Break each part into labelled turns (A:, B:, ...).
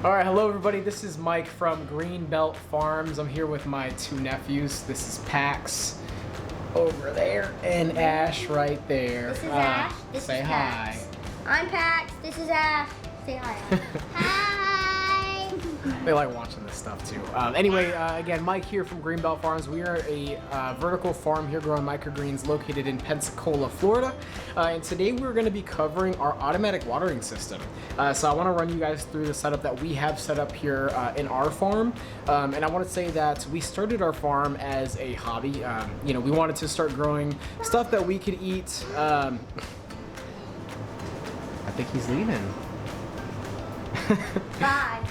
A: All right, hello everybody. This is Mike from Greenbelt Farms. I'm here with my two nephews. This is Pax over there and Ash right there.
B: This is Ash. This
A: say
B: is
A: hi.
B: Pax. I'm Pax. This is Ash. Say hi. Hi.
A: They like watching this stuff too. Anyway, again, Mike here from Greenbelt Farms. We are a vertical farm here growing microgreens located in Pensacola, Florida. And today we're going to be covering our automatic watering system. So I want to run you guys through the setup that we have set up here in our farm. And I want to say that we started our farm as a hobby. We wanted to start growing stuff that we could eat. I think he's leaving.
B: Bye.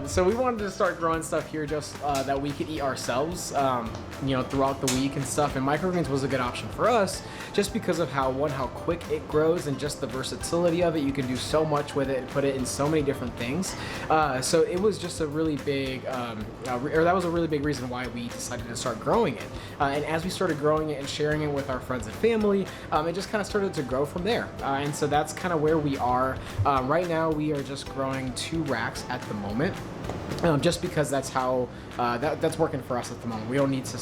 A: So we wanted to start growing stuff here just that we could eat ourselves, throughout the week and stuff. And microgreens was a good option for us just because of how quick it grows and just the versatility of it. You can do so much with it and put it in so many different things. So it was just a really big, that was a really big reason why we decided to start growing it. And as we started growing it and sharing it with our friends and family, it just kind of started to grow from there. And so that's kind of where we are. Right now we are just growing 2 racks at the moment. Just because that's how that's working for us at the moment. We don't need to.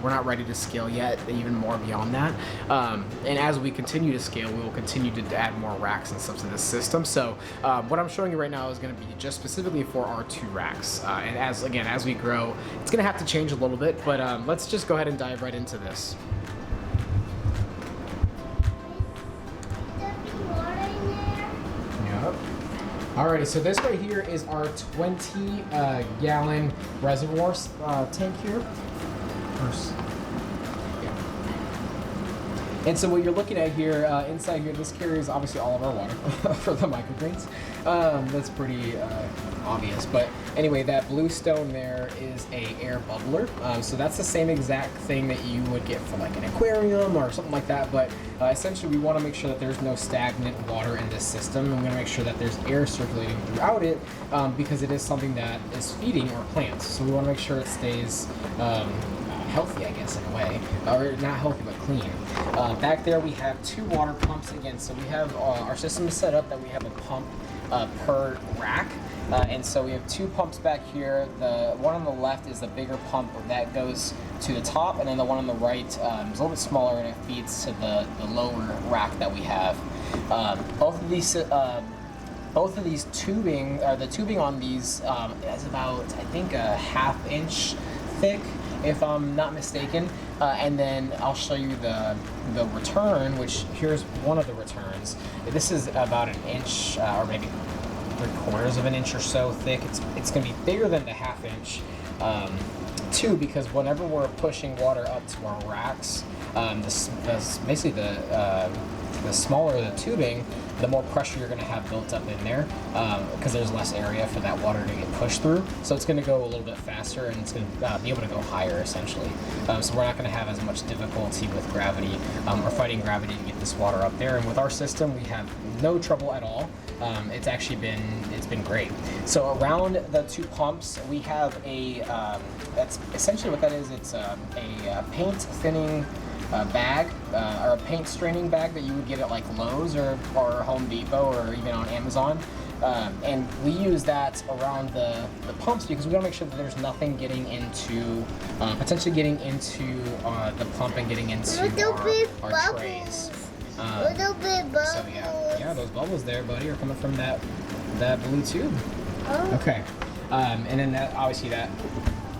A: We're not ready to scale yet, even more beyond that. And as we continue to scale, we will continue to add more racks and stuff to the system. So what I'm showing you right now is going to be just specifically for our 2 racks. And as we grow, it's going to have to change a little bit. But let's just go ahead and dive right into this. Alrighty, so this right here is our 20 gallon reservoir tank here. And so what you're looking at here, inside here, this carries obviously all of our water for the microgreens. That's pretty obvious, but anyway, that blue stone there is a air bubbler. So that's the same exact thing that you would get for like an aquarium or something like that, but essentially we want to make sure that there's no stagnant water in this system. And we're going to make sure that there's air circulating throughout it because it is something that is feeding our plants. So we want to make sure it stays healthy, I guess, in a way, or not healthy but clean. Back there we have 2 water pumps again. So we have our system is set up that we have a pump per rack. And so we have 2 pumps back here. The one on the left is the bigger pump that goes to the top, and then the one on the right is a little bit smaller, and it feeds to the lower rack that we have. Both of these tubing, or the tubing on these is about, I think, a 1/2 inch thick, if I'm not mistaken. And then I'll show you the return, which here's one of the returns. This is about 1 inch, or maybe 3/4 of an inch or so thick. It's going to be bigger than the 1/2 inch tube, because whenever we're pushing water up to our racks, basically the smaller the tubing, the more pressure you're going to have built up in there, because there's less area for that water to get pushed through. So it's going to go a little bit faster, and it's going to be able to go higher, essentially. So we're not going to have as much difficulty with gravity or fighting gravity to get this water up there. And with our system, we have no trouble at all. It's actually been great. So around the 2 pumps, we have that's essentially what that is. It's a paint thinning bag, or a paint straining bag that you would get at like Lowe's or Home Depot or even on Amazon. And we use that around the pumps because we want to make sure that there's nothing getting into, potentially getting into the pump and getting into our trays.
B: Little bit bubbles.
A: So yeah, those bubbles there, buddy, are coming from that blue tube.
B: Oh.
A: Okay, and then that, obviously, that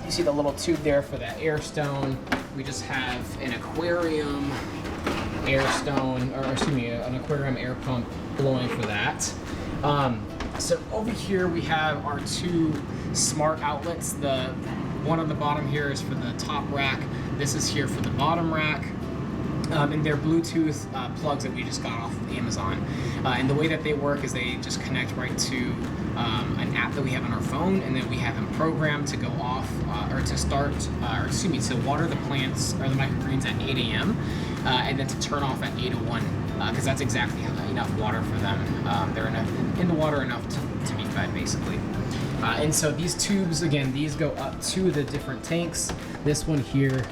A: you see the little tube there for that air stone. We just have an aquarium air stone, or excuse me, an aquarium air pump blowing for that. So over here we have our 2 smart outlets. The one on the bottom here is for the top rack. This is here for the bottom rack. And they're Bluetooth plugs that we just got off of Amazon. And the way that they work is they just connect right to an app that we have on our phone, and then we have them programmed to go off, or to start, to water the plants, or the microgreens at 8 a.m., and then to turn off at 8:01, because that's exactly enough water for them. They're in the water enough to be fed, basically. And so these tubes, again, these go up to the different tanks. This one here,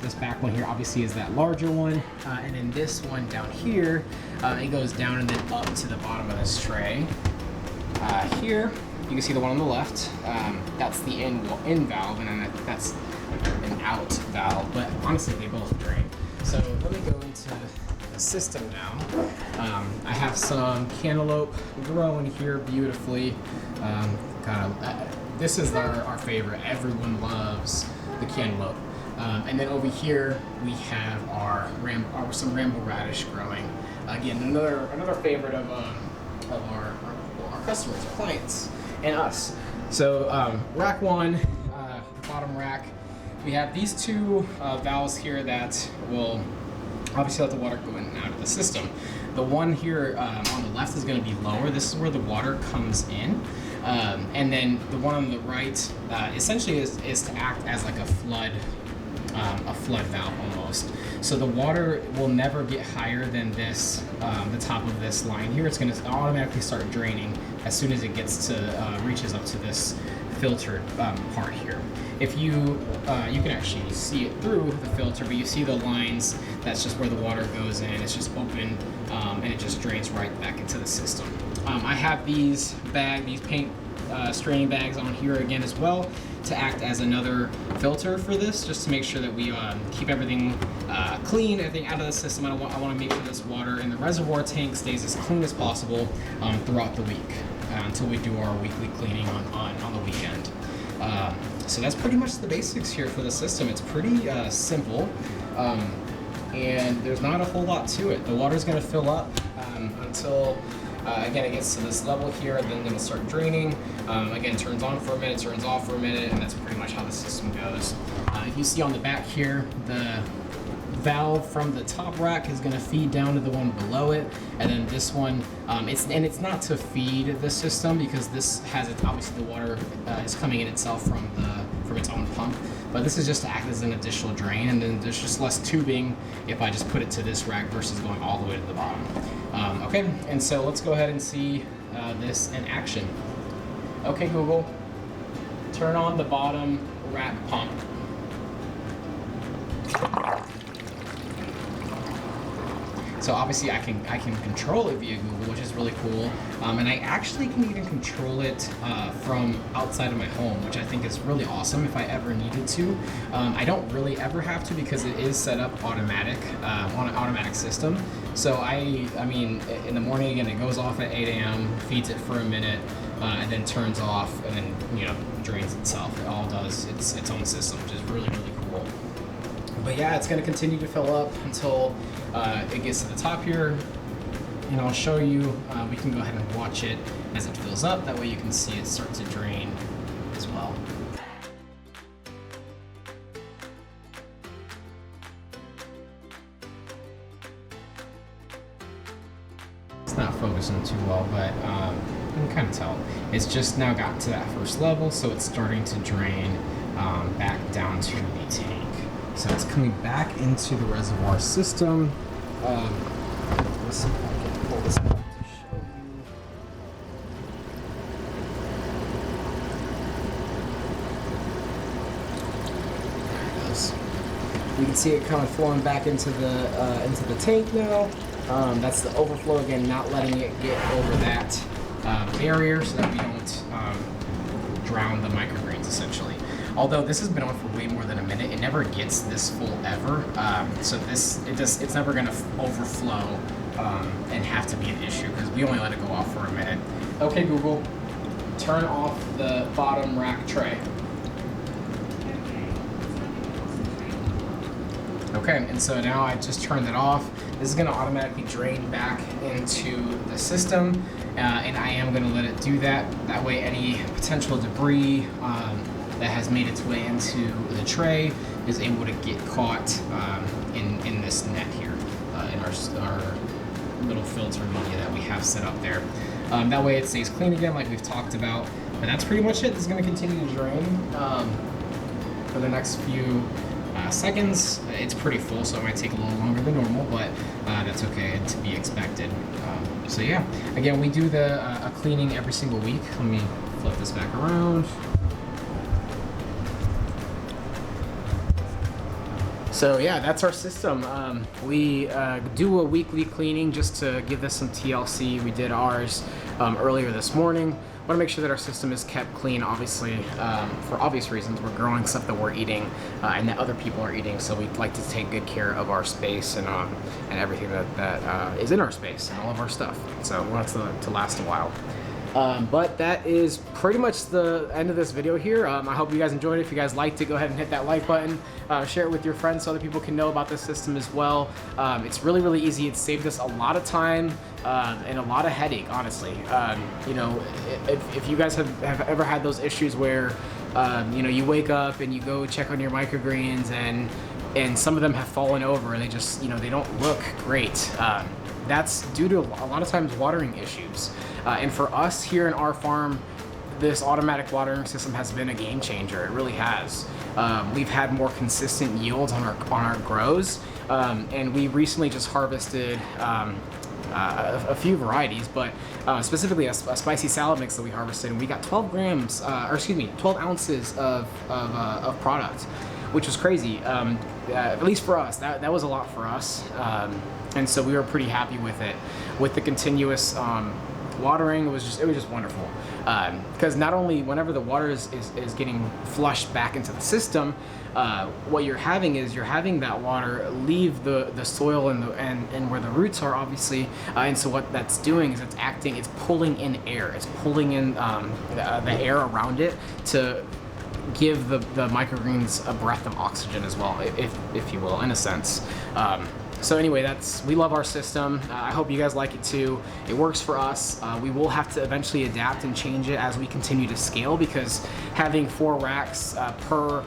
A: this back one here, obviously is that larger one. And then this one down here, it goes down and then up to the bottom of this tray. Here, you can see the one on the left. That's the in valve, and then that's an out valve. But honestly, they both drain. So let me go into the system now. I have some cantaloupe growing here beautifully. This is our favorite. Everyone loves the cantaloupe. And then over here we have some ramble radish growing. Again, another favorite of our customers, our clients, and us. So rack one, the bottom rack, we have these two valves here that will obviously let the water go in and out of the system. The one here on the left is going to be lower. This is where the water comes in. And then the one on the right essentially is to act as like a flood valve almost. So the water will never get higher than this, the top of this line here. It's going to automatically start draining as soon as it gets to reaches up to this filtered part here. If you can actually see it through the filter, but you see the lines. That's just where the water goes in. It's just open, and it just drains right back into the system. I have these paint straining bags on here again as well to act as another filter for this, just to make sure that we keep everything clean, everything out of the system. I want to make sure this water in the reservoir tank stays as clean as possible throughout the week until we do our weekly cleaning on the weekend. So that's pretty much the basics here for the system. It's pretty simple, and there's not a whole lot to it. The water's going to fill up until again it gets to this level here, and then it'll start draining. Again, turns on for a minute, turns off for a minute, and that's pretty much how the system goes. You see on the back here, the valve from the top rack is going to feed down to the one below it, and then this one, it's not to feed the system because this has obviously the water is coming in itself from its own pump, but this is just to act as an additional drain, and then there's just less tubing if I just put it to this rack versus going all the way to the bottom. Okay, and so let's go ahead and see this in action. Okay, Google, turn on the bottom rack pump. So obviously I can control it via Google, which is really cool. And I actually can even control it from outside of my home, which I think is really awesome if I ever needed to. I don't really ever have to because it is set up automatic on an automatic system. So I mean, in the morning again, it goes off at 8 a.m., feeds it for a minute, and then turns off, and then drains itself. It all does its own system, which is really, really cool. But yeah, it's going to continue to fill up until it gets to the top here, and I'll show you. We can go ahead and watch it as it fills up. That way you can see it start to drain as well. It's not focusing too well, but you can kind of tell. It's just now got to that first level, so it's starting to drain back down to the tank. So it's coming back into the reservoir system. Let's see if I can pull this up to show you. There it goes. You can see it kind of flowing back into the tank now. That's the overflow again, not letting it get over that barrier so that we don't drown the microgreens essentially. Although this has been on for way more than a minute, it never gets this full ever. So it's never going to overflow and have to be an issue because we only let it go off for a minute. Okay, Google, turn off the bottom rack tray. Okay, and so now I just turned it off. This is going to automatically drain back into the system, and I am going to let it do that. That way, any potential debris that has made its way into the tray is able to get caught in this net here, in our little filter media that we have set up there. That way it stays clean again, like we've talked about. But that's pretty much it. This is going to continue to drain for the next few seconds. It's pretty full, so it might take a little longer than normal, but that's okay and to be expected. So yeah, again, we do a cleaning every single week. Let me flip this back around. So yeah, that's our system. We do a weekly cleaning just to give this some TLC. We did ours earlier this morning. Want to make sure that our system is kept clean, obviously, for obvious reasons. We're growing stuff that we're eating and that other people are eating, so we'd like to take good care of our space and everything that is in our space and all of our stuff. So we want it to last a while. But that is pretty much the end of this video here. I hope you guys enjoyed it. If you guys liked it, go ahead and hit that like button. Share it with your friends so other people can know about this system as well. It's really, really easy. It's saved us a lot of time and a lot of headache, honestly. You know, if you guys have ever had those issues where, you know, you wake up and you go check on your microgreens and some of them have fallen over and they just, you know, they don't look great. That's due to a lot of times watering issues. And for us here in our farm, this automatic watering system has been a game changer. It really has. We've had more consistent yields on our grows, and we recently just harvested a few varieties, but specifically a spicy salad mix that we harvested, and we got 12 ounces of product, which was crazy. At least for us, that was a lot for us, and so we were pretty happy with it. With the continuous watering, it was just wonderful, because not only whenever the water is getting flushed back into the system, what you're having that water leave the soil and where the roots are, obviously, and so what that's doing is it's pulling in air, it's pulling in the air around it to give the microgreens a breath of oxygen as well, if you will, in a sense. So anyway, we love our system. I hope you guys like it too. It works for us. We will have to eventually adapt and change it as we continue to scale, because having 4 racks per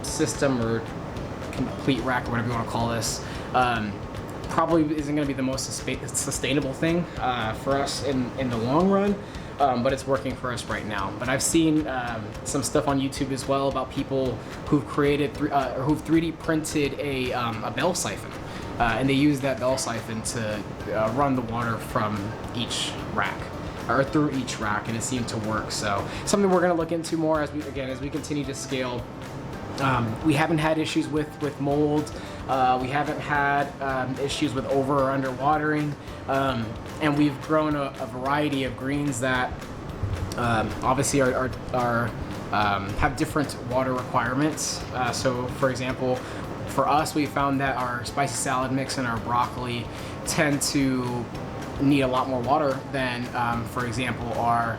A: system, or complete rack, or whatever you want to call this, probably isn't going to be the most sustainable thing for us in the long run. But it's working for us right now. But I've seen some stuff on YouTube as well about people who've created who've 3D printed a bell siphon, and they use that bell siphon to run the water from each rack, or through each rack, and it seemed to work. So something we're going to look into more as we continue to scale. We haven't had issues with mold. We haven't had issues with over or under watering, and we've grown a variety of greens that obviously have different water requirements. So for example, for us, we found that our spicy salad mix and our broccoli tend to need a lot more water than, for example, our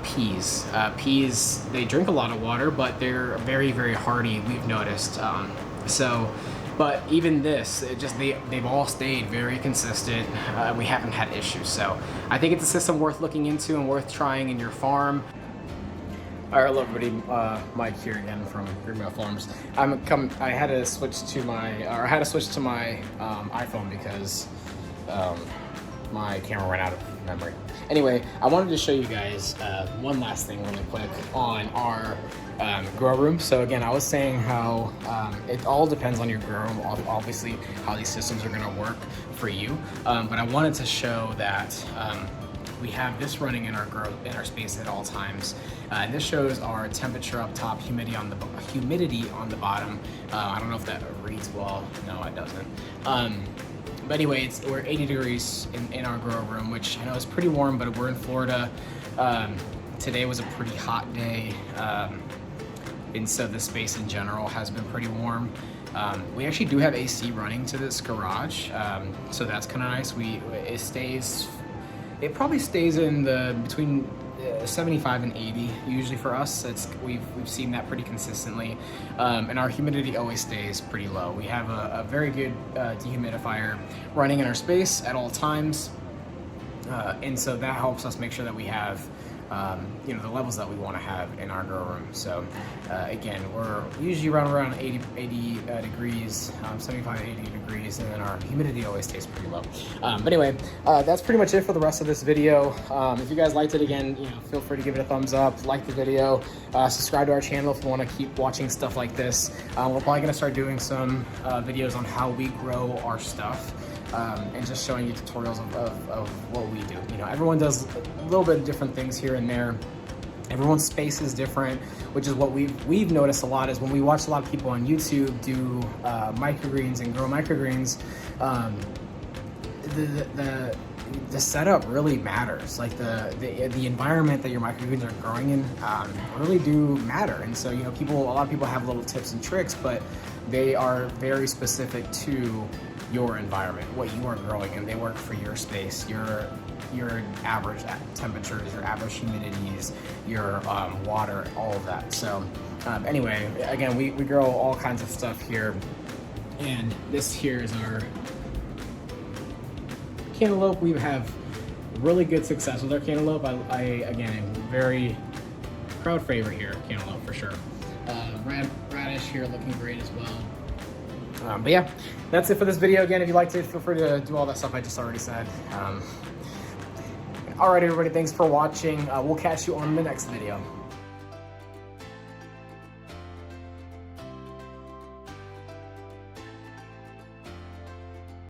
A: peas. Peas, they drink a lot of water, but they're very, very hardy, we've noticed. But even this, they've all stayed very consistent. We haven't had issues. So I think it's a system worth looking into and worth trying in your farm. All right, hello everybody, Mike here again from Greenbelt Farms. I had to switch to my iPhone because my camera ran out of memory. Anyway, I wanted to show you guys one last thing really quick on our grow room. So again, I was saying how it all depends on your grow room, obviously how these systems are going to work for you. But I wanted to show that we have this running in our space at all times. And this shows our temperature up top, humidity on the bottom. I don't know if that reads well. No, it doesn't. But anyway, we're 80 degrees in our grow room, which I know is pretty warm, but we're in Florida. Today was a pretty hot day, and so the space in general has been pretty warm. We actually do have AC running to this garage, so that's kind of nice. It probably stays in between 75 and 80 usually for us. We've seen that pretty consistently, and our humidity always stays pretty low. We have a very good dehumidifier running in our space at all times, and so that helps us make sure that we have the levels that we want to have in our grow room. So again, we're usually around 80 degrees, 75 to 80 degrees, and then our humidity always stays pretty low. But anyway, that's pretty much it for the rest of this video. If you guys liked it, again, feel free to give it a thumbs up, like the video, subscribe to our channel if you want to keep watching stuff like this. We're probably going to start doing some videos on how we grow our stuff. And just showing you tutorials of what we do. Everyone does a little bit of different things here and there, Everyone's space is different, which is what we've noticed a lot. Is when we watch a lot of people on YouTube do microgreens and grow microgreens, the setup really matters. Like the environment that your microgreens are growing in really do matter. And so, you know, a lot of people have little tips and tricks, but they are very specific to your environment, what you are growing, and they work for your space, your average temperatures, your average humidities, your water, all of that. So anyway, again, we grow all kinds of stuff here, and this here is our cantaloupe. We have really good success with our cantaloupe. I again, am very crowd favorite here, cantaloupe for sure. Radish here looking great as well. But yeah, that's it for this video. Again, if you liked it, feel free to do all that stuff I just already said. Alright everybody, thanks for watching. We'll catch you on the next video.